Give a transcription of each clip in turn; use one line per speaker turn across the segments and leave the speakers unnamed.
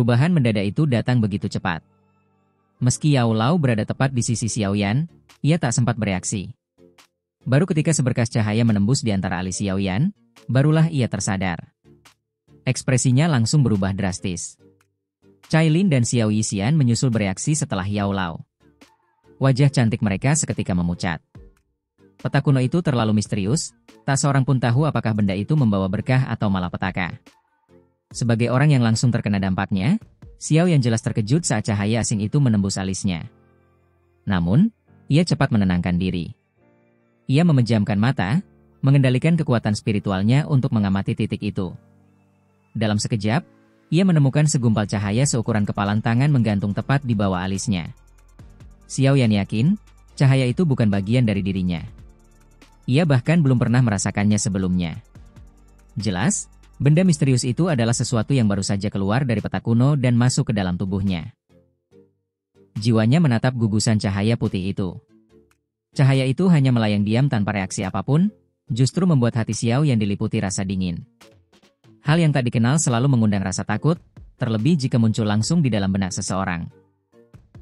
Perubahan mendadak itu datang begitu cepat. Meski Yao Lao berada tepat di sisi Xiao Yan, ia tak sempat bereaksi. Baru ketika seberkas cahaya menembus di antara alis Xiao Yan, barulah ia tersadar. Ekspresinya langsung berubah drastis. Cailin dan Xiao Yixian menyusul bereaksi setelah Yao Lao. Wajah cantik mereka seketika memucat. Peta kuno itu terlalu misterius, tak seorang pun tahu apakah benda itu membawa berkah atau malapetaka. Sebagai orang yang langsung terkena dampaknya, Xiao Yan jelas terkejut saat cahaya asing itu menembus alisnya. Namun, ia cepat menenangkan diri. Ia memejamkan mata, mengendalikan kekuatan spiritualnya untuk mengamati titik itu. Dalam sekejap, ia menemukan segumpal cahaya seukuran kepalan tangan menggantung tepat di bawah alisnya. Xiao Yan yakin, cahaya itu bukan bagian dari dirinya. Ia bahkan belum pernah merasakannya sebelumnya. Jelas, benda misterius itu adalah sesuatu yang baru saja keluar dari peta kuno dan masuk ke dalam tubuhnya. Jiwanya menatap gugusan cahaya putih itu. Cahaya itu hanya melayang diam tanpa reaksi apapun, justru membuat hati Xiao Yan diliputi rasa dingin. Hal yang tak dikenal selalu mengundang rasa takut, terlebih jika muncul langsung di dalam benak seseorang.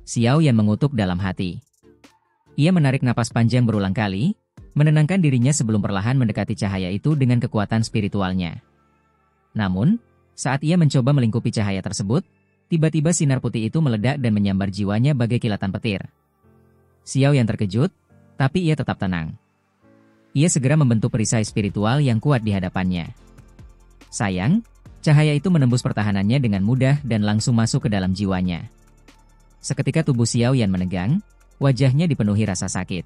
Xiao Yan mengutuk dalam hati. Ia menarik napas panjang berulang kali, menenangkan dirinya sebelum perlahan mendekati cahaya itu dengan kekuatan spiritualnya. Namun, saat ia mencoba melingkupi cahaya tersebut, tiba-tiba sinar putih itu meledak dan menyambar jiwanya bagai kilatan petir. Xiao Yan terkejut, tapi ia tetap tenang. Ia segera membentuk perisai spiritual yang kuat di hadapannya. Sayang, cahaya itu menembus pertahanannya dengan mudah dan langsung masuk ke dalam jiwanya. Seketika tubuh Xiao Yan menegang, wajahnya dipenuhi rasa sakit.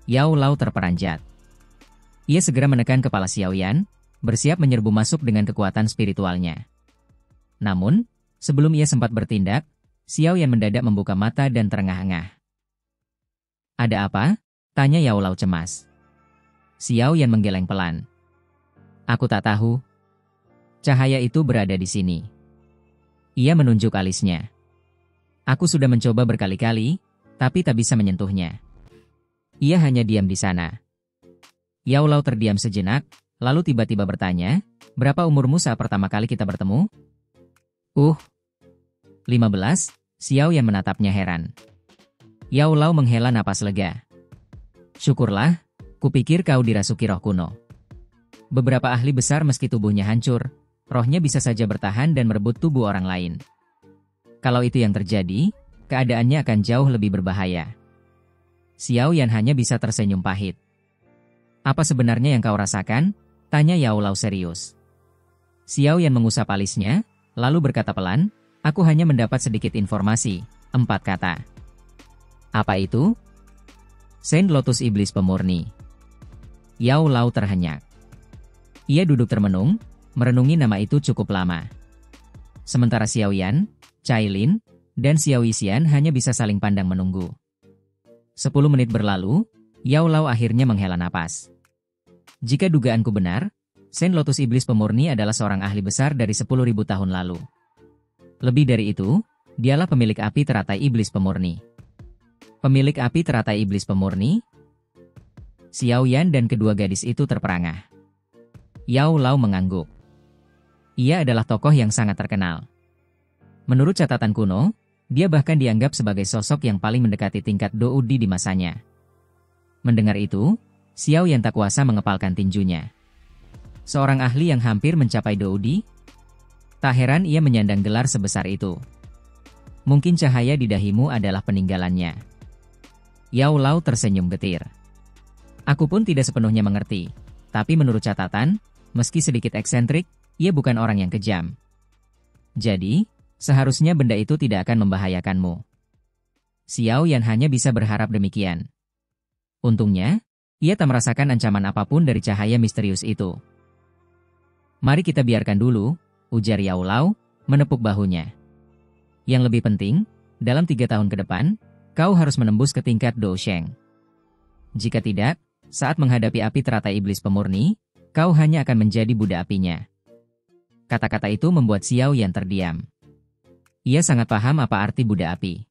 Yao Lao terperanjat. Ia segera menekan kepala Xiao Yan, bersiap menyerbu masuk dengan kekuatan spiritualnya. Namun, sebelum ia sempat bertindak, Xiao Yan mendadak membuka mata dan terengah-engah. "Ada apa?" tanya Yao Lao cemas. Xiao Yan menggeleng pelan. "Aku tak tahu. Cahaya itu berada di sini." Ia menunjuk alisnya. "Aku sudah mencoba berkali-kali, tapi tak bisa menyentuhnya. Ia hanya diam di sana." Yao Lao terdiam sejenak, lalu tiba-tiba bertanya, "Berapa umurmu saat pertama kali kita bertemu?" 15, Xiao Yan menatapnya heran. Yao Lao menghela napas lega. "Syukurlah, kupikir kau dirasuki roh kuno. Beberapa ahli besar meski tubuhnya hancur, rohnya bisa saja bertahan dan merebut tubuh orang lain. Kalau itu yang terjadi, keadaannya akan jauh lebih berbahaya." Xiao Yan hanya bisa tersenyum pahit. "Apa sebenarnya yang kau rasakan?" tanya Yao Lao serius. Xiao Yan mengusap alisnya, lalu berkata pelan, "Aku hanya mendapat sedikit informasi, 4 kata." "Apa itu?" "Saint Lotus Iblis Pemurni." Yao Lao terhenyak. Ia duduk termenung, merenungi nama itu cukup lama. Sementara Xiao Yan, Cailin, dan Xiao Yixian hanya bisa saling pandang menunggu. 10 menit berlalu, Yao Lao akhirnya menghela napas. "Jika dugaanku benar, Saint Lotus Iblis Pemurni adalah seorang ahli besar dari 10.000 tahun lalu. Lebih dari itu, dialah pemilik api teratai iblis pemurni." "Pemilik api teratai iblis pemurni?" Xiao Yan dan kedua gadis itu terperangah. Yao Lao mengangguk. Ia adalah tokoh yang sangat terkenal. Menurut catatan kuno, dia bahkan dianggap sebagai sosok yang paling mendekati tingkat Doudi di masanya. Mendengar itu, Xiao Yan tak kuasa mengepalkan tinjunya. Seorang ahli yang hampir mencapai Doudi? Tak heran ia menyandang gelar sebesar itu. Mungkin cahaya di dahimu adalah peninggalannya. Yao Lao tersenyum getir. "Aku pun tidak sepenuhnya mengerti, tapi menurut catatan, meski sedikit eksentrik, ia bukan orang yang kejam. Jadi, seharusnya benda itu tidak akan membahayakanmu." Xiao Yan hanya bisa berharap demikian. Untungnya, ia tak merasakan ancaman apapun dari cahaya misterius itu. "Mari kita biarkan dulu," ujar Yao Lao, menepuk bahunya. "Yang lebih penting, dalam 3 tahun ke depan, kau harus menembus ke tingkat Dousheng. Jika tidak, saat menghadapi api teratai iblis pemurni, kau hanya akan menjadi budak apinya." Kata-kata itu membuat Xiao Yan terdiam. Ia sangat paham apa arti budak api.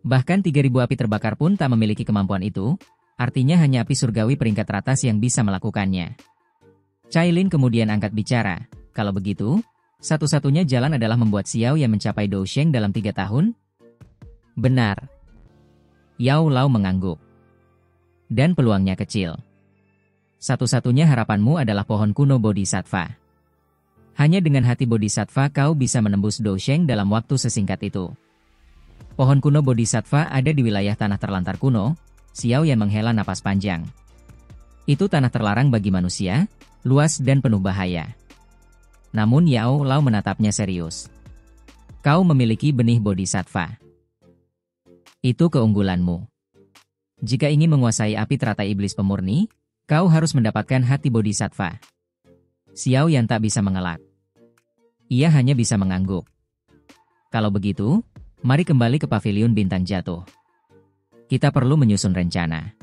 Bahkan 3.000 api terbakar pun tak memiliki kemampuan itu, artinya hanya api surgawi peringkat teratas yang bisa melakukannya. Cailin kemudian angkat bicara, "Kalau begitu, Satu-satunya jalan adalah membuat Xiao Yan mencapai Dousheng dalam 3 tahun? Benar. Yao Lao mengangguk. Dan peluangnya kecil. Satu-satunya harapanmu adalah pohon kuno Bodhisattva. Hanya dengan hati Bodhisattva kau bisa menembus Dousheng dalam waktu sesingkat itu. Pohon kuno Bodhisattva ada di wilayah tanah terlantar kuno. Xiao Yan menghela napas panjang. Itu tanah terlarang bagi manusia, luas dan penuh bahaya. Namun Yao Lao menatapnya serius. Kau memiliki benih Bodhisattva. Itu keunggulanmu. Jika ingin menguasai api teratai iblis pemurni, kau harus mendapatkan hati Bodhisattva. Xiao Yan tak bisa mengelak. Ia hanya bisa mengangguk. Kalau begitu, mari kembali ke paviliun bintang jatuh. Kita perlu menyusun rencana.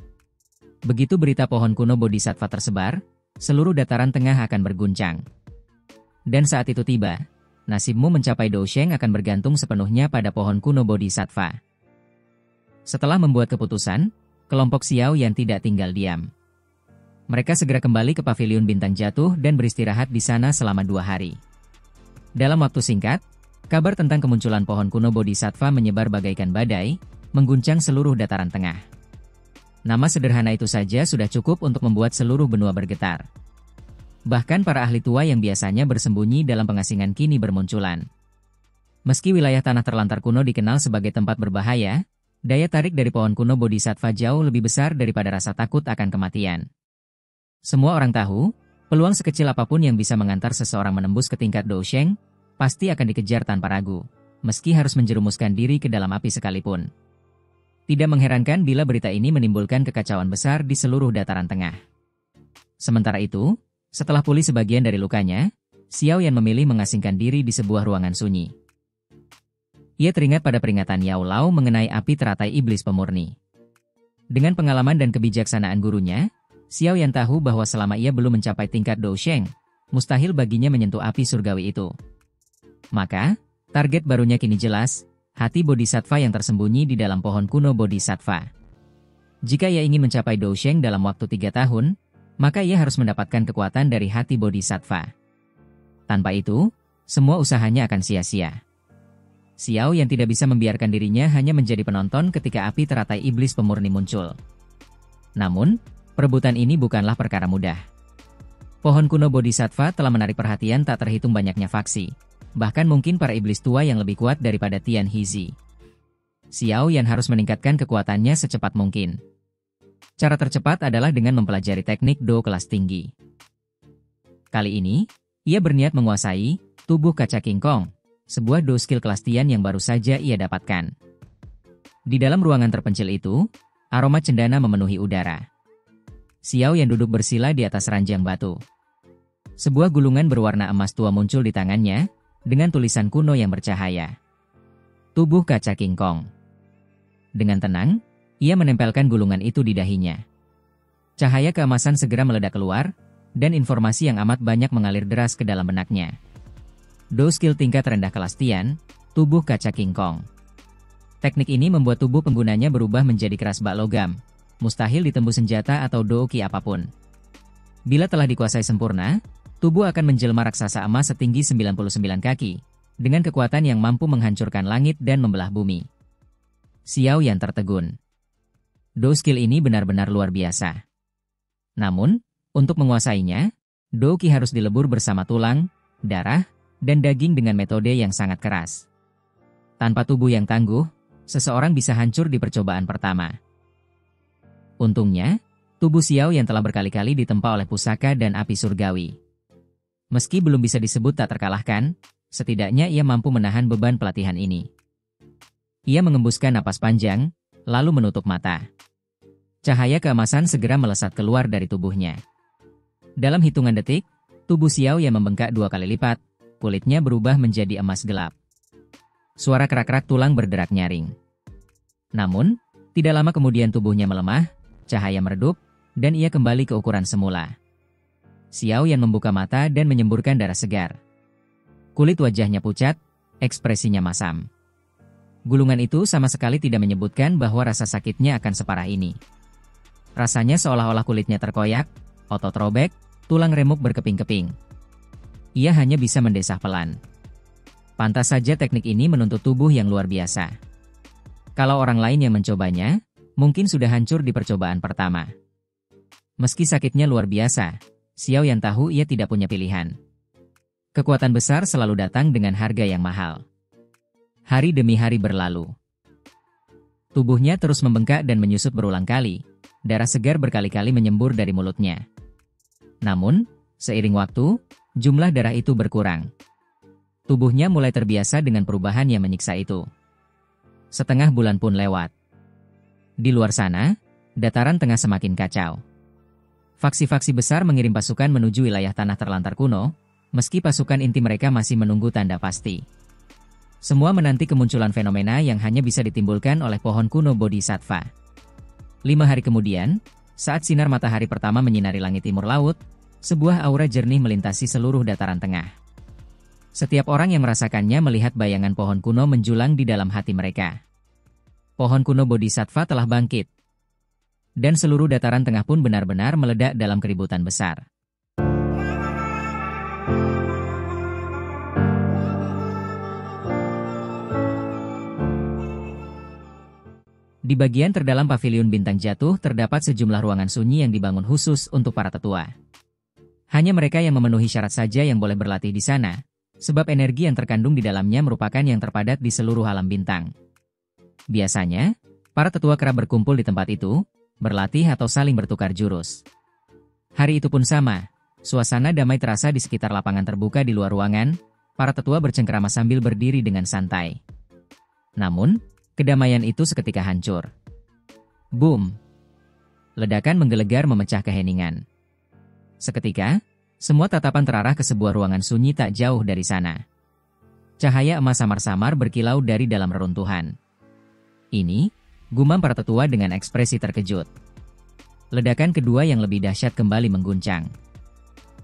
Begitu berita pohon kuno Bodhisattva tersebar, seluruh dataran tengah akan berguncang. Dan saat itu tiba, nasibmu mencapai Dousheng akan bergantung sepenuhnya pada pohon kuno Bodhisattva. Setelah membuat keputusan, kelompok Xiao Yan tidak tinggal diam. Mereka segera kembali ke paviliun bintang jatuh dan beristirahat di sana selama 2 hari. Dalam waktu singkat, kabar tentang kemunculan pohon kuno Bodhisattva menyebar bagaikan badai, mengguncang seluruh dataran tengah. Nama sederhana itu saja sudah cukup untuk membuat seluruh benua bergetar. Bahkan para ahli tua yang biasanya bersembunyi dalam pengasingan kini bermunculan. Meski wilayah tanah terlantar kuno dikenal sebagai tempat berbahaya, daya tarik dari pohon kuno Bodhisattva jauh lebih besar daripada rasa takut akan kematian. Semua orang tahu, peluang sekecil apapun yang bisa mengantar seseorang menembus ke tingkat Dousheng, pasti akan dikejar tanpa ragu, meski harus menjerumuskan diri ke dalam api sekalipun. Tidak mengherankan bila berita ini menimbulkan kekacauan besar di seluruh dataran tengah. Sementara itu, setelah pulih sebagian dari lukanya, Xiao Yan memilih mengasingkan diri di sebuah ruangan sunyi. Ia teringat pada peringatan Yao Lao mengenai api teratai iblis pemurni. Dengan pengalaman dan kebijaksanaan gurunya, Xiao Yan tahu bahwa selama ia belum mencapai tingkat Dousheng, mustahil baginya menyentuh api surgawi itu. Maka, target barunya kini jelas, hati Bodhisattva yang tersembunyi di dalam pohon kuno Bodhisattva. Jika ia ingin mencapai Dousheng dalam waktu 3 tahun, maka ia harus mendapatkan kekuatan dari hati Bodhisattva. Tanpa itu, semua usahanya akan sia-sia. Xiao yang tidak bisa membiarkan dirinya hanya menjadi penonton ketika api teratai iblis pemurni muncul. Namun, perebutan ini bukanlah perkara mudah. Pohon kuno Bodhisattva telah menarik perhatian tak terhitung banyaknya faksi, bahkan mungkin para iblis tua yang lebih kuat daripada Tian Hizi. Xiao Yan harus meningkatkan kekuatannya secepat mungkin. Cara tercepat adalah dengan mempelajari teknik Do kelas tinggi. Kali ini, ia berniat menguasai tubuh kaca King Kong, sebuah Do skill kelas Tian yang baru saja ia dapatkan. Di dalam ruangan terpencil itu, aroma cendana memenuhi udara. Xiao yang duduk bersila di atas ranjang batu. Sebuah gulungan berwarna emas tua muncul di tangannya, dengan tulisan kuno yang bercahaya. Tubuh kaca King Kong. Dengan tenang, ia menempelkan gulungan itu di dahinya. Cahaya keemasan segera meledak keluar, dan informasi yang amat banyak mengalir deras ke dalam benaknya. Do skill tingkat rendah kelas Tian, tubuh kaca King Kong. Teknik ini membuat tubuh penggunanya berubah menjadi keras bak logam. Mustahil ditembus senjata atau do-ki apapun. Bila telah dikuasai sempurna, tubuh akan menjelma raksasa emas setinggi 99 kaki, dengan kekuatan yang mampu menghancurkan langit dan membelah bumi. Xiao Yan tertegun. Do skill ini benar-benar luar biasa. Namun, untuk menguasainya, do-ki harus dilebur bersama tulang, darah, dan daging dengan metode yang sangat keras. Tanpa tubuh yang tangguh, seseorang bisa hancur di percobaan pertama. Untungnya, tubuh Xiao yang telah berkali-kali ditempa oleh pusaka dan api surgawi. Meski belum bisa disebut tak terkalahkan, setidaknya ia mampu menahan beban pelatihan ini. Ia mengembuskan napas panjang, lalu menutup mata. Cahaya keemasan segera melesat keluar dari tubuhnya. Dalam hitungan detik, tubuh Xiao yang membengkak 2 kali lipat, kulitnya berubah menjadi emas gelap. Suara kerak-kerak tulang berderak nyaring. Namun, tidak lama kemudian tubuhnya melemah, cahaya meredup, dan ia kembali ke ukuran semula. Xiao Yan membuka mata dan menyemburkan darah segar. Kulit wajahnya pucat, ekspresinya masam. Gulungan itu sama sekali tidak menyebutkan bahwa rasa sakitnya akan separah ini. Rasanya seolah-olah kulitnya terkoyak, otot robek, tulang remuk berkeping-keping. Ia hanya bisa mendesah pelan. Pantas saja teknik ini menuntut tubuh yang luar biasa. Kalau orang lain yang mencobanya, mungkin sudah hancur di percobaan pertama. Meski sakitnya luar biasa, Xiao Yan tahu ia tidak punya pilihan. Kekuatan besar selalu datang dengan harga yang mahal. Hari demi hari berlalu. Tubuhnya terus membengkak dan menyusut berulang kali. Darah segar berkali-kali menyembur dari mulutnya. Namun, seiring waktu, jumlah darah itu berkurang. Tubuhnya mulai terbiasa dengan perubahan yang menyiksa itu. Setengah bulan pun lewat. Di luar sana, dataran tengah semakin kacau. Faksi-faksi besar mengirim pasukan menuju wilayah tanah terlantar kuno, meski pasukan inti mereka masih menunggu tanda pasti. Semua menanti kemunculan fenomena yang hanya bisa ditimbulkan oleh pohon kuno Bodhisattva. 5 hari kemudian, saat sinar matahari pertama menyinari langit timur laut, sebuah aura jernih melintasi seluruh dataran tengah. Setiap orang yang merasakannya melihat bayangan pohon kuno menjulang di dalam hati mereka. Pohon kuno Bodhisattva telah bangkit. Dan seluruh dataran tengah pun benar-benar meledak dalam keributan besar. Di bagian terdalam paviliun bintang jatuh terdapat sejumlah ruangan sunyi yang dibangun khusus untuk para tetua. Hanya mereka yang memenuhi syarat saja yang boleh berlatih di sana, sebab energi yang terkandung di dalamnya merupakan yang terpadat di seluruh alam bintang. Biasanya, para tetua kerap berkumpul di tempat itu, berlatih atau saling bertukar jurus. Hari itu pun sama, suasana damai terasa di sekitar lapangan terbuka di luar ruangan, para tetua bercengkerama sambil berdiri dengan santai. Namun, kedamaian itu seketika hancur. Boom! Ledakan menggelegar memecah keheningan. Seketika, semua tatapan terarah ke sebuah ruangan sunyi tak jauh dari sana. Cahaya emas samar-samar berkilau dari dalam reruntuhan. Ini, gumam para tetua dengan ekspresi terkejut. Ledakan kedua yang lebih dahsyat kembali mengguncang.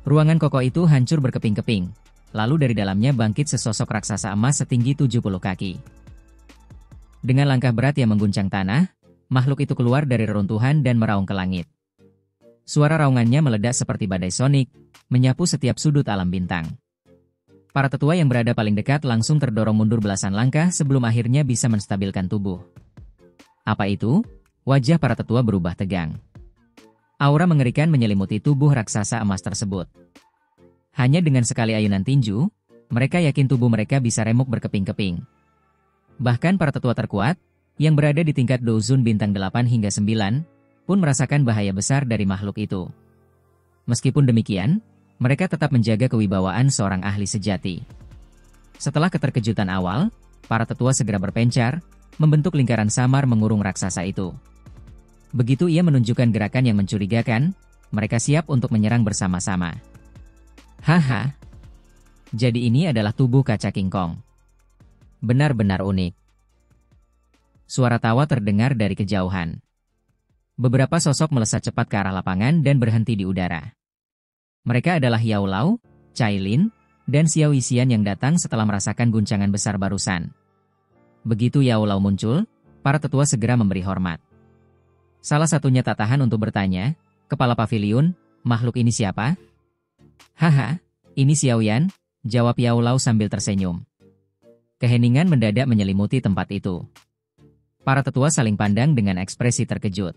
Ruangan kokoh itu hancur berkeping-keping, lalu dari dalamnya bangkit sesosok raksasa emas setinggi 70 kaki. Dengan langkah berat yang mengguncang tanah, makhluk itu keluar dari reruntuhan dan meraung ke langit. Suara raungannya meledak seperti badai sonik, menyapu setiap sudut alam bintang. Para tetua yang berada paling dekat langsung terdorong mundur belasan langkah sebelum akhirnya bisa menstabilkan tubuh. Apa itu? Wajah para tetua berubah tegang. Aura mengerikan menyelimuti tubuh raksasa emas tersebut. Hanya dengan sekali ayunan tinju, mereka yakin tubuh mereka bisa remuk berkeping-keping. Bahkan para tetua terkuat, yang berada di tingkat Dozun bintang 8 hingga 9, pun merasakan bahaya besar dari makhluk itu. Meskipun demikian, mereka tetap menjaga kewibawaan seorang ahli sejati. Setelah keterkejutan awal, para tetua segera berpencar, membentuk lingkaran samar mengurung raksasa itu. Begitu ia menunjukkan gerakan yang mencurigakan, mereka siap untuk menyerang bersama-sama. Haha, jadi ini adalah tubuh kaca King Kong. Benar-benar unik. Suara tawa terdengar dari kejauhan. Beberapa sosok melesat cepat ke arah lapangan dan berhenti di udara. Mereka adalah Yao Lao, Cai Lin, dan Xiao Yixian yang datang setelah merasakan guncangan besar barusan. Begitu Yao Lao muncul, para tetua segera memberi hormat. Salah satunya tak tahan untuk bertanya, "Kepala paviliun, makhluk ini siapa?" "Haha, ini Xiao Yan," jawab Yao Lao sambil tersenyum. Keheningan mendadak menyelimuti tempat itu. Para tetua saling pandang dengan ekspresi terkejut.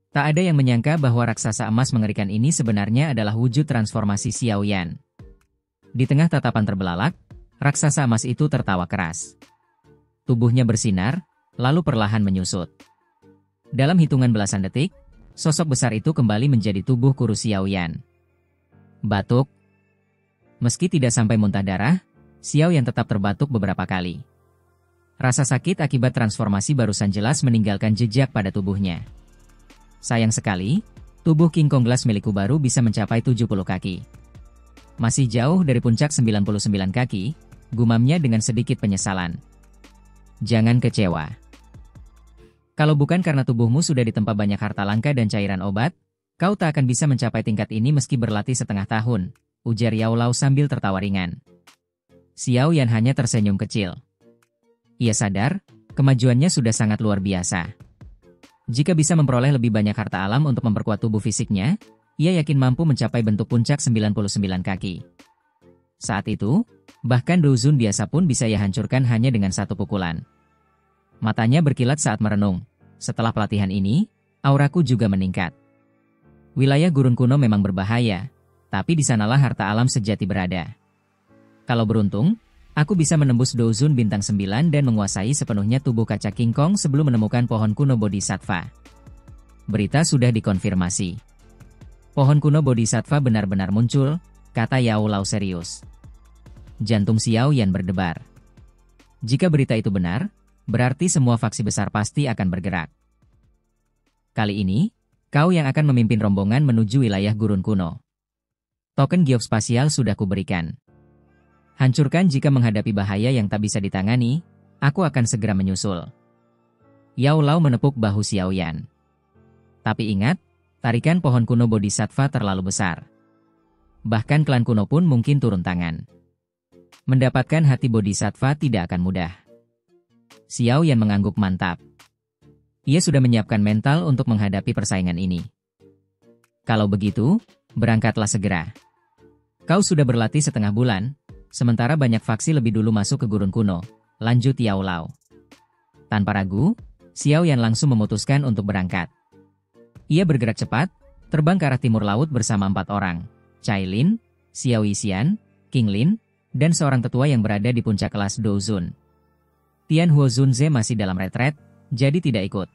Tak ada yang menyangka bahwa raksasa emas mengerikan ini sebenarnya adalah wujud transformasi Xiao Yan. Di tengah tatapan terbelalak, raksasa emas itu tertawa keras. Tubuhnya bersinar, lalu perlahan menyusut. Dalam hitungan belasan detik, sosok besar itu kembali menjadi tubuh kurus Xiao Yan. Batuk. Meski tidak sampai muntah darah, Xiao Yan tetap terbatuk beberapa kali. Rasa sakit akibat transformasi barusan jelas meninggalkan jejak pada tubuhnya. Sayang sekali, tubuh King Kong Glass milikku baru bisa mencapai 70 kaki. Masih jauh dari puncak 99 kaki, gumamnya dengan sedikit penyesalan. Jangan kecewa. Kalau bukan karena tubuhmu sudah ditempa banyak harta langka dan cairan obat, kau tak akan bisa mencapai tingkat ini meski berlatih setengah tahun, ujar Yao Lao sambil tertawa ringan. Xiao Yan hanya tersenyum kecil. Ia sadar, kemajuannya sudah sangat luar biasa. Jika bisa memperoleh lebih banyak harta alam untuk memperkuat tubuh fisiknya, ia yakin mampu mencapai bentuk puncak 99 kaki. Saat itu, Bahkan Douzun biasa pun bisa ia hancurkan hanya dengan satu pukulan. Matanya berkilat saat merenung. Setelah pelatihan ini, auraku juga meningkat. Wilayah gurun kuno memang berbahaya, tapi di sanalah harta alam sejati berada. Kalau beruntung, aku bisa menembus Douzun bintang 9 dan menguasai sepenuhnya tubuh kaca King Kong sebelum menemukan pohon kuno Bodhisattva. Berita sudah dikonfirmasi. Pohon kuno Bodhisattva benar-benar muncul, kata Yao Lao serius. Jantung Xiao Yan berdebar. Jika berita itu benar, berarti semua faksi besar pasti akan bergerak. Kali ini, kau yang akan memimpin rombongan menuju wilayah gurun kuno. Token geospasial sudah kuberikan. Hancurkan jika menghadapi bahaya yang tak bisa ditangani, aku akan segera menyusul. Yao Lao menepuk bahu Xiao Yan. Tapi ingat, tarikan pohon kuno Bodhisattva terlalu besar. Bahkan klan kuno pun mungkin turun tangan. Mendapatkan hati Bodhisattva tidak akan mudah. Xiao Yan mengangguk mantap. Ia sudah menyiapkan mental untuk menghadapi persaingan ini. Kalau begitu, berangkatlah segera. Kau sudah berlatih setengah bulan, sementara banyak faksi lebih dulu masuk ke gurun kuno, lanjut Yao Lao. Tanpa ragu, Xiao Yan langsung memutuskan untuk berangkat. Ia bergerak cepat, terbang ke arah timur laut bersama 4 orang, Cai Lin, Xiao Yixian, King Lin, dan seorang tetua yang berada di puncak kelas Douzun. Tian Huo Zunze masih dalam retret, jadi tidak ikut.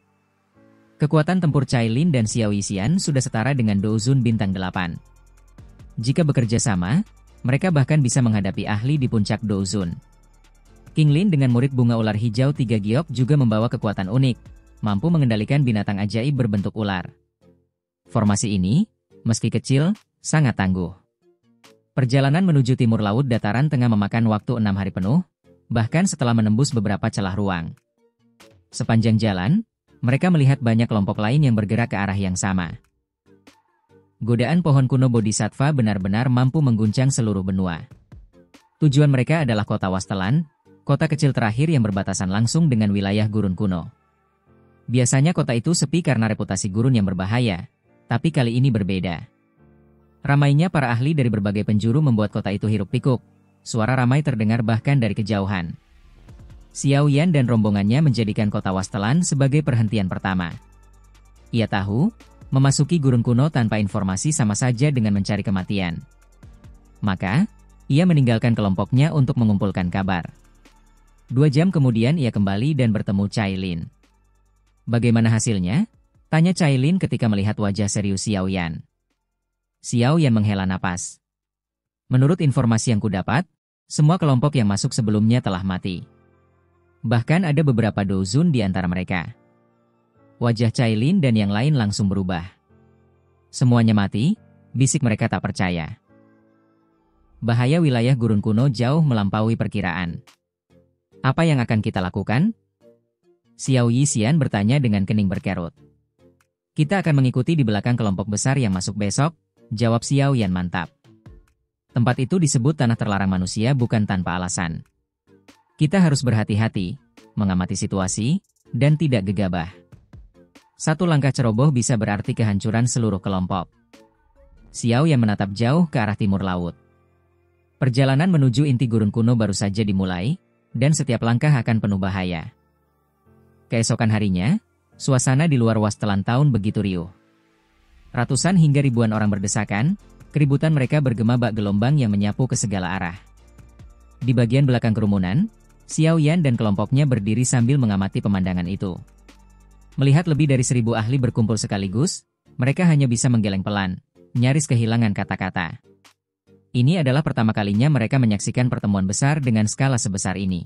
Kekuatan tempur Cai Lin dan Xiao Yixian sudah setara dengan Douzun bintang 8. Jika bekerja sama, mereka bahkan bisa menghadapi ahli di puncak Douzun. King Lin dengan murid bunga ular hijau 3 giok juga membawa kekuatan unik, mampu mengendalikan binatang ajaib berbentuk ular. Formasi ini, meski kecil, sangat tangguh. Perjalanan menuju timur laut dataran tengah memakan waktu 6 hari penuh, bahkan setelah menembus beberapa celah ruang. Sepanjang jalan, mereka melihat banyak kelompok lain yang bergerak ke arah yang sama. Godaan pohon kuno Bodhisattva benar-benar mampu mengguncang seluruh benua. Tujuan mereka adalah kota Wastelan, kota kecil terakhir yang berbatasan langsung dengan wilayah gurun kuno. Biasanya kota itu sepi karena reputasi gurun yang berbahaya, tapi kali ini berbeda. Ramainya para ahli dari berbagai penjuru membuat kota itu hiruk-pikuk. Suara ramai terdengar bahkan dari kejauhan. Xiao Yan dan rombongannya menjadikan kota Wastelan sebagai perhentian pertama. Ia tahu, memasuki gurun kuno tanpa informasi sama saja dengan mencari kematian. Maka, ia meninggalkan kelompoknya untuk mengumpulkan kabar. 2 jam kemudian ia kembali dan bertemu Cai Lin. Bagaimana hasilnya? Tanya Cai Lin ketika melihat wajah serius Xiao Yan. Xiao Yan menghela napas. Menurut informasi yang kudapat, semua kelompok yang masuk sebelumnya telah mati. Bahkan ada beberapa Douzun di antara mereka. Wajah Cai Lin dan yang lain langsung berubah. Semuanya mati, bisik mereka tak percaya. Bahaya wilayah gurun kuno jauh melampaui perkiraan. Apa yang akan kita lakukan? Xiao Yixian bertanya dengan kening berkerut. Kita akan mengikuti di belakang kelompok besar yang masuk besok, jawab Xiao Yan mantap. Tempat itu disebut tanah terlarang manusia bukan tanpa alasan. Kita harus berhati-hati, mengamati situasi, dan tidak gegabah. Satu langkah ceroboh bisa berarti kehancuran seluruh kelompok. Xiao Yan menatap jauh ke arah timur laut. Perjalanan menuju inti gurun kuno baru saja dimulai, dan setiap langkah akan penuh bahaya. Keesokan harinya, suasana di luar Wastelan Town begitu riuh. Ratusan hingga ribuan orang berdesakan, keributan mereka bergema bak gelombang yang menyapu ke segala arah. Di bagian belakang kerumunan, Xiao Yan dan kelompoknya berdiri sambil mengamati pemandangan itu. Melihat lebih dari 1000 ahli berkumpul sekaligus, mereka hanya bisa menggeleng pelan, nyaris kehilangan kata-kata. Ini adalah pertama kalinya mereka menyaksikan pertemuan besar dengan skala sebesar ini.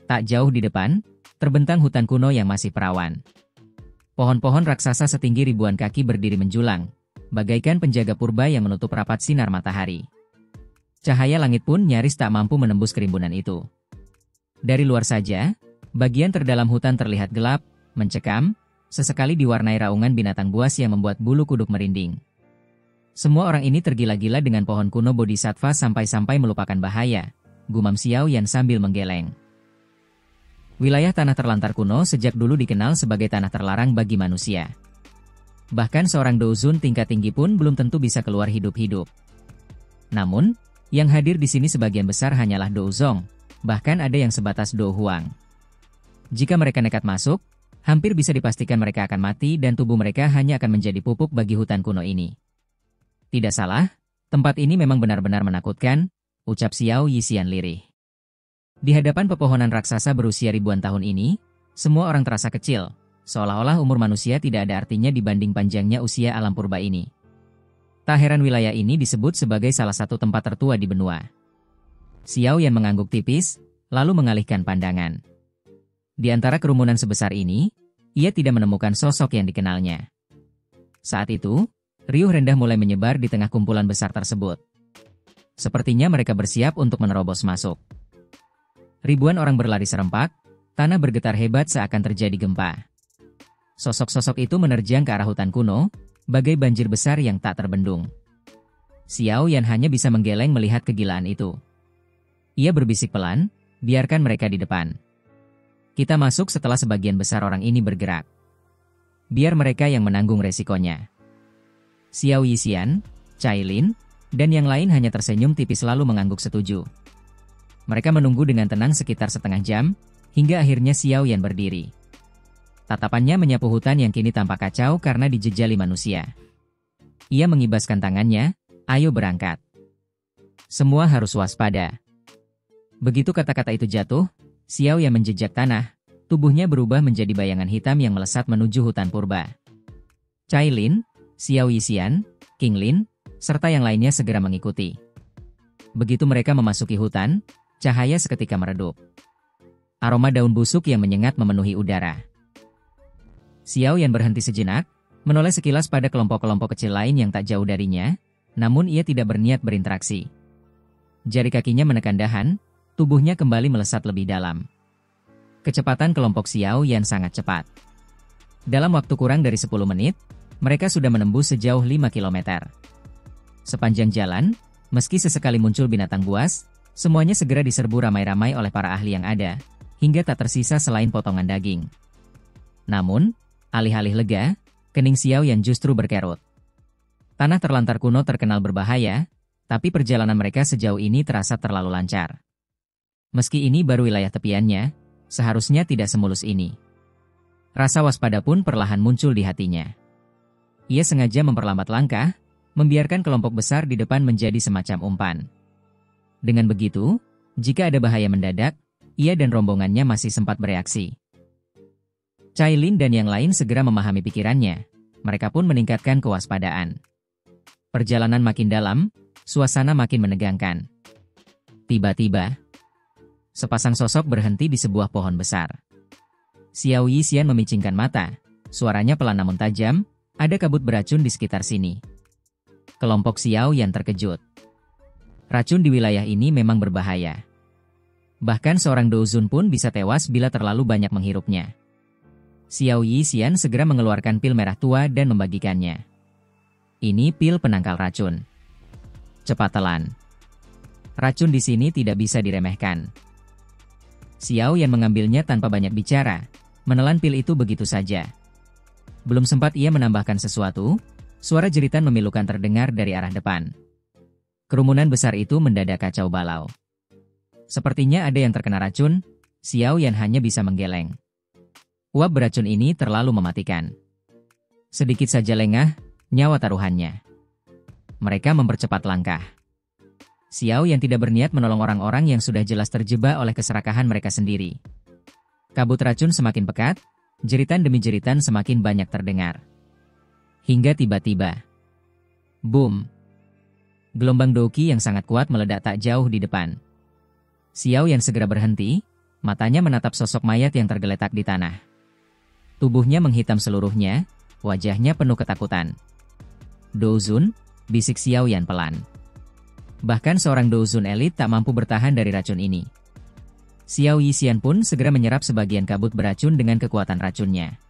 Tak jauh di depan, terbentang hutan kuno yang masih perawan. Pohon-pohon raksasa setinggi ribuan kaki berdiri menjulang, bagaikan penjaga purba yang menutup rapat sinar matahari. Cahaya langit pun nyaris tak mampu menembus kerimbunan itu. Dari luar saja, bagian terdalam hutan terlihat gelap, mencekam, sesekali diwarnai raungan binatang buas yang membuat bulu kuduk merinding. Semua orang ini tergila-gila dengan pohon kuno Bodhisattva sampai-sampai melupakan bahaya, gumam Xiao Yan sambil menggeleng. Wilayah tanah terlantar kuno sejak dulu dikenal sebagai tanah terlarang bagi manusia. Bahkan seorang Douzun tingkat tinggi pun belum tentu bisa keluar hidup-hidup. Namun, Yang hadir di sini sebagian besar hanyalah Dou Zong, bahkan ada yang sebatas Dou Huang. Jika mereka nekat masuk, hampir bisa dipastikan mereka akan mati dan tubuh mereka hanya akan menjadi pupuk bagi hutan kuno ini. Tidak salah, tempat ini memang benar-benar menakutkan, ucap Xiao Yixian lirih. Di hadapan pepohonan raksasa berusia ribuan tahun ini, semua orang terasa kecil, seolah-olah umur manusia tidak ada artinya dibanding panjangnya usia alam purba ini. Tak heran wilayah ini disebut sebagai salah satu tempat tertua di benua. Xiao Yan mengangguk tipis, lalu mengalihkan pandangan. Di antara kerumunan sebesar ini, ia tidak menemukan sosok yang dikenalnya. Saat itu, riuh rendah mulai menyebar di tengah kumpulan besar tersebut. Sepertinya mereka bersiap untuk menerobos masuk. Ribuan orang berlari serempak, tanah bergetar hebat seakan terjadi gempa. Sosok-sosok itu menerjang ke arah hutan kuno, bagai banjir besar yang tak terbendung. Xiao Yan hanya bisa menggeleng melihat kegilaan itu. Ia berbisik pelan, biarkan mereka di depan. Kita masuk setelah sebagian besar orang ini bergerak. Biar mereka yang menanggung resikonya. Xiao Yixian, Cai Lin, dan yang lain hanya tersenyum tipis lalu mengangguk setuju. Mereka menunggu dengan tenang sekitar setengah jam, hingga akhirnya Xiao Yan berdiri. Tatapannya menyapu hutan yang kini tampak kacau karena dijejali manusia. Ia mengibaskan tangannya, ayo berangkat. Semua harus waspada. Begitu kata-kata itu jatuh, Xiao Yan menjejak tanah, tubuhnya berubah menjadi bayangan hitam yang melesat menuju hutan purba. Cai Lin, Xiao Yixian, King Lin, serta yang lainnya segera mengikuti. Begitu mereka memasuki hutan, cahaya seketika meredup. Aroma daun busuk yang menyengat memenuhi udara. Xiao Yan berhenti sejenak, menoleh sekilas pada kelompok-kelompok kecil lain yang tak jauh darinya, namun ia tidak berniat berinteraksi. Jari kakinya menekan dahan, tubuhnya kembali melesat lebih dalam. Kecepatan kelompok Xiao Yan sangat cepat. Dalam waktu kurang dari 10 menit, mereka sudah menembus sejauh 5 km. Sepanjang jalan, meski sesekali muncul binatang buas, semuanya segera diserbu ramai-ramai oleh para ahli yang ada, hingga tak tersisa selain potongan daging. Namun, alih-alih lega, kening Xiao Yan justru berkerut. Tanah terlantar kuno terkenal berbahaya, tapi perjalanan mereka sejauh ini terasa terlalu lancar. Meski ini baru wilayah tepiannya, seharusnya tidak semulus ini. Rasa waspada pun perlahan muncul di hatinya. Ia sengaja memperlambat langkah, membiarkan kelompok besar di depan menjadi semacam umpan. Dengan begitu, jika ada bahaya mendadak, ia dan rombongannya masih sempat bereaksi. Cai Lin dan yang lain segera memahami pikirannya, mereka pun meningkatkan kewaspadaan. Perjalanan makin dalam, suasana makin menegangkan. Tiba-tiba, sepasang sosok berhenti di sebuah pohon besar. Xiao Yixian memicingkan mata, suaranya pelan namun tajam, ada kabut beracun di sekitar sini. Kelompok Xiao Yan terkejut. Racun di wilayah ini memang berbahaya. Bahkan seorang Dou Zun pun bisa tewas bila terlalu banyak menghirupnya. Xiao Yixian segera mengeluarkan pil merah tua dan membagikannya. Ini pil penangkal racun. Cepat telan. Racun di sini tidak bisa diremehkan. Xiao Yan mengambilnya tanpa banyak bicara, menelan pil itu begitu saja. Belum sempat ia menambahkan sesuatu, suara jeritan memilukan terdengar dari arah depan. Kerumunan besar itu mendadak kacau balau. Sepertinya ada yang terkena racun, Xiao Yan hanya bisa menggeleng. Uap beracun ini terlalu mematikan. Sedikit saja lengah, nyawa taruhannya. Mereka mempercepat langkah. Xiao yang tidak berniat menolong orang-orang yang sudah jelas terjebak oleh keserakahan mereka sendiri. Kabut racun semakin pekat, jeritan demi jeritan semakin banyak terdengar. Hingga tiba-tiba, boom! Gelombang Douqi yang sangat kuat meledak tak jauh di depan. Xiao yang segera berhenti, matanya menatap sosok mayat yang tergeletak di tanah. Tubuhnya menghitam seluruhnya, wajahnya penuh ketakutan. Dou Zun, bisik Xiao Yan pelan. Bahkan seorang Dou Zun elit tak mampu bertahan dari racun ini. Xiao Yixian pun segera menyerap sebagian kabut beracun dengan kekuatan racunnya.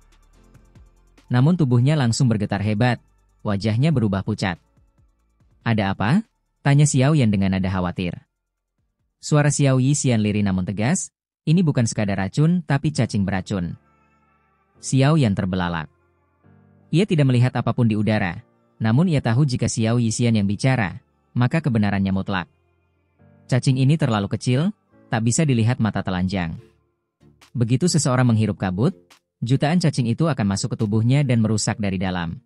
Namun tubuhnya langsung bergetar hebat, wajahnya berubah pucat. Ada apa? Tanya Xiao Yan dengan nada khawatir. Suara Xiao Yixian lirih namun tegas, ini bukan sekadar racun tapi cacing beracun. Xiao Yan terbelalak. Ia tidak melihat apapun di udara, namun ia tahu jika Xiao Yixian yang bicara, maka kebenarannya mutlak. Cacing ini terlalu kecil, tak bisa dilihat mata telanjang. Begitu seseorang menghirup kabut, jutaan cacing itu akan masuk ke tubuhnya dan merusak dari dalam.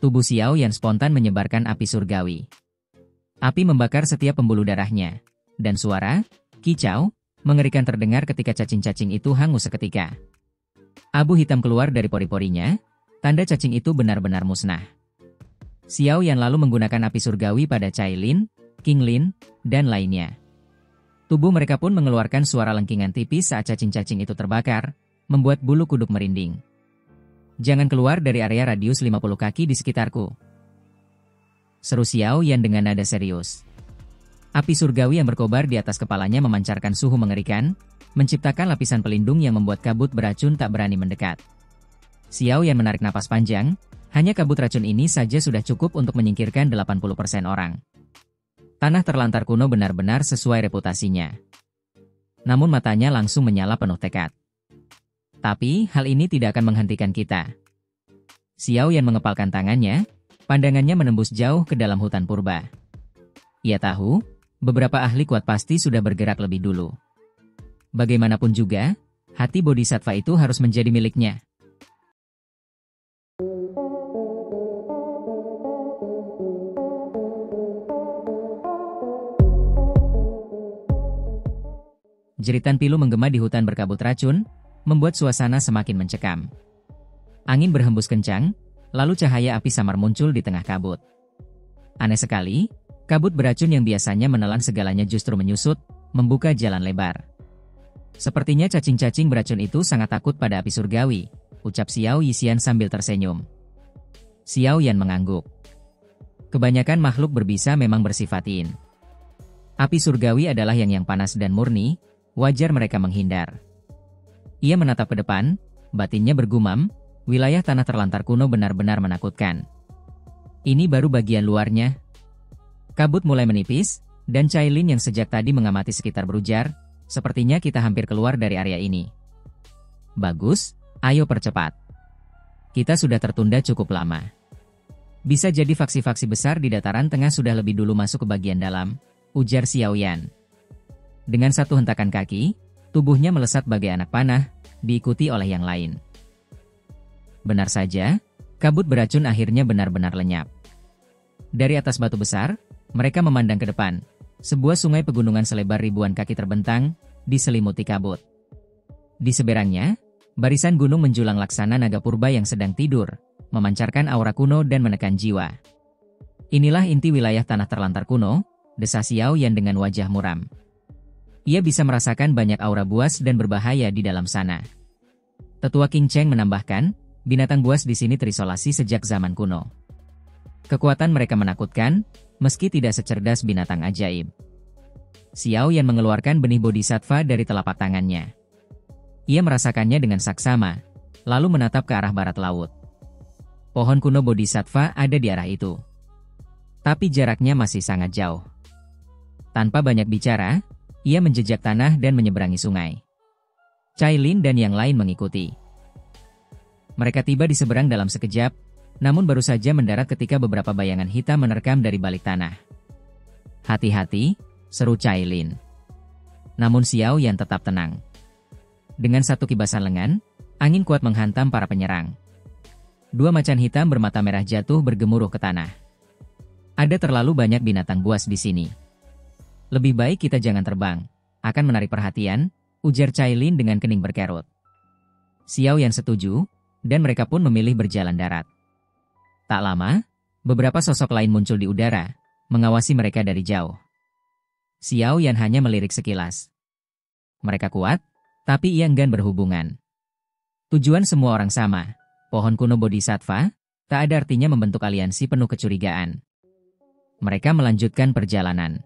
Tubuh Xiao Yan spontan menyebarkan api surgawi. Api membakar setiap pembuluh darahnya, dan suara, kicau, mengerikan terdengar ketika cacing-cacing itu hangus seketika. Abu hitam keluar dari pori-porinya, tanda cacing itu benar-benar musnah. Xiao Yan lalu menggunakan api surgawi pada Cai Lin, King Lin, dan lainnya. Tubuh mereka pun mengeluarkan suara lengkingan tipis saat cacing-cacing itu terbakar, membuat bulu kuduk merinding. Jangan keluar dari area radius 50 kaki di sekitarku, seru Xiao Yan dengan nada serius. Api surgawi yang berkobar di atas kepalanya memancarkan suhu mengerikan, menciptakan lapisan pelindung yang membuat kabut beracun tak berani mendekat. Xiao Yan menarik napas panjang, hanya kabut racun ini saja sudah cukup untuk menyingkirkan 80% orang. Tanah terlantar kuno benar-benar sesuai reputasinya. Namun matanya langsung menyala penuh tekad. Tapi, hal ini tidak akan menghentikan kita. Xiao Yan mengepalkan tangannya, pandangannya menembus jauh ke dalam hutan purba. Ia tahu, beberapa ahli kuat pasti sudah bergerak lebih dulu. Bagaimanapun juga, hati bodhisattva itu harus menjadi miliknya. Jeritan pilu menggema di hutan berkabut racun, membuat suasana semakin mencekam. Angin berhembus kencang, lalu cahaya api samar muncul di tengah kabut. Aneh sekali, kabut beracun yang biasanya menelan segalanya justru menyusut, membuka jalan lebar. Sepertinya cacing-cacing beracun itu sangat takut pada api surgawi, ucap Xiao Yixian sambil tersenyum. Xiao Yan mengangguk. Kebanyakan makhluk berbisa memang bersifat yin. Api surgawi adalah yang panas dan murni, wajar mereka menghindar. Ia menatap ke depan, batinnya bergumam, wilayah tanah terlantar kuno benar-benar menakutkan. Ini baru bagian luarnya. Kabut mulai menipis, dan Cai Lin yang sejak tadi mengamati sekitar berujar, sepertinya kita hampir keluar dari area ini. Bagus, ayo percepat. Kita sudah tertunda cukup lama. Bisa jadi faksi-faksi besar di dataran tengah sudah lebih dulu masuk ke bagian dalam, ujar Xiao Yan. Dengan satu hentakan kaki, tubuhnya melesat bagai anak panah, diikuti oleh yang lain. Benar saja, kabut beracun akhirnya benar-benar lenyap. Dari atas batu besar, mereka memandang ke depan. Sebuah sungai pegunungan selebar ribuan kaki terbentang, diselimuti kabut. Di seberangnya, barisan gunung menjulang laksana naga purba yang sedang tidur, memancarkan aura kuno dan menekan jiwa. Inilah inti wilayah tanah terlantar kuno, desa Xiao Yan dengan wajah muram. Ia bisa merasakan banyak aura buas dan berbahaya di dalam sana. Tetua King Cheng menambahkan, binatang buas di sini terisolasi sejak zaman kuno. Kekuatan mereka menakutkan, meski tidak secerdas binatang ajaib. Xiao Yan mengeluarkan benih bodhisattva dari telapak tangannya. Ia merasakannya dengan saksama, lalu menatap ke arah barat laut. Pohon kuno bodhisattva ada di arah itu. Tapi jaraknya masih sangat jauh. Tanpa banyak bicara, ia menjejak tanah dan menyeberangi sungai. Cai Lin dan yang lain mengikuti. Mereka tiba di seberang dalam sekejap, namun baru saja mendarat ketika beberapa bayangan hitam menerkam dari balik tanah. Hati-hati, seru Cai Lin. Namun Xiao Yan tetap tenang. Dengan satu kibasan lengan, angin kuat menghantam para penyerang. Dua macan hitam bermata merah jatuh bergemuruh ke tanah. Ada terlalu banyak binatang buas di sini. Lebih baik kita jangan terbang, akan menarik perhatian, ujar Cai Lin dengan kening berkerut. Xiao Yan setuju, dan mereka pun memilih berjalan darat. Tak lama, beberapa sosok lain muncul di udara, mengawasi mereka dari jauh. Xiao Yan hanya melirik sekilas. Mereka kuat, tapi ia enggan berhubungan. Tujuan semua orang sama, pohon kuno bodhisattva, tak ada artinya membentuk aliansi penuh kecurigaan. Mereka melanjutkan perjalanan.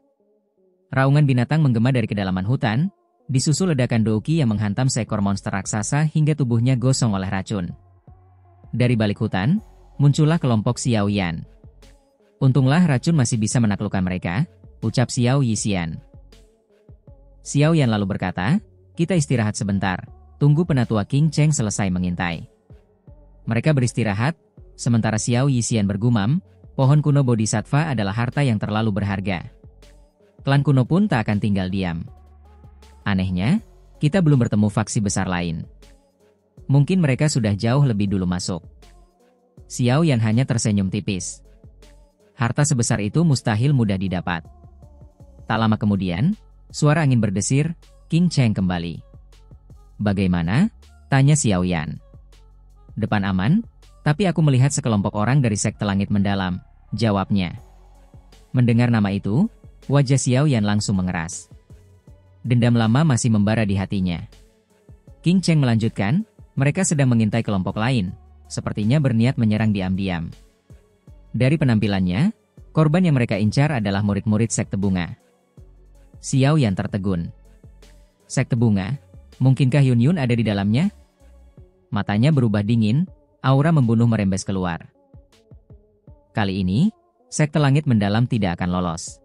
Raungan binatang menggema dari kedalaman hutan, disusul ledakan Douki yang menghantam seekor monster raksasa hingga tubuhnya gosong oleh racun. Dari balik hutan, muncullah kelompok Xiao Yan. Untunglah racun masih bisa menaklukkan mereka, ucap Xiao Yixian. Xiao Yan lalu berkata, kita istirahat sebentar, tunggu penatua King Cheng selesai mengintai. Mereka beristirahat, sementara Xiao Yixian bergumam, pohon kuno bodhisattva adalah harta yang terlalu berharga. klan kuno pun tak akan tinggal diam. Anehnya, kita belum bertemu faksi besar lain. Mungkin mereka sudah jauh lebih dulu masuk. Xiao Yan hanya tersenyum tipis. Harta sebesar itu mustahil mudah didapat. Tak lama kemudian, suara angin berdesir, King Cheng kembali. Bagaimana? Tanya Xiao Yan. Depan aman, tapi aku melihat sekelompok orang dari sekte langit mendalam, jawabnya. Mendengar nama itu, wajah Xiao Yan langsung mengeras. Dendam lama masih membara di hatinya. King Cheng melanjutkan, mereka sedang mengintai kelompok lain, sepertinya berniat menyerang diam-diam. Dari penampilannya, korban yang mereka incar adalah murid-murid sekte bunga. Xiao Yan tertegun. Sekte bunga? Mungkinkah Yun Yun ada di dalamnya? Matanya berubah dingin, aura membunuh merembes keluar. Kali ini, sekte langit mendalam tidak akan lolos.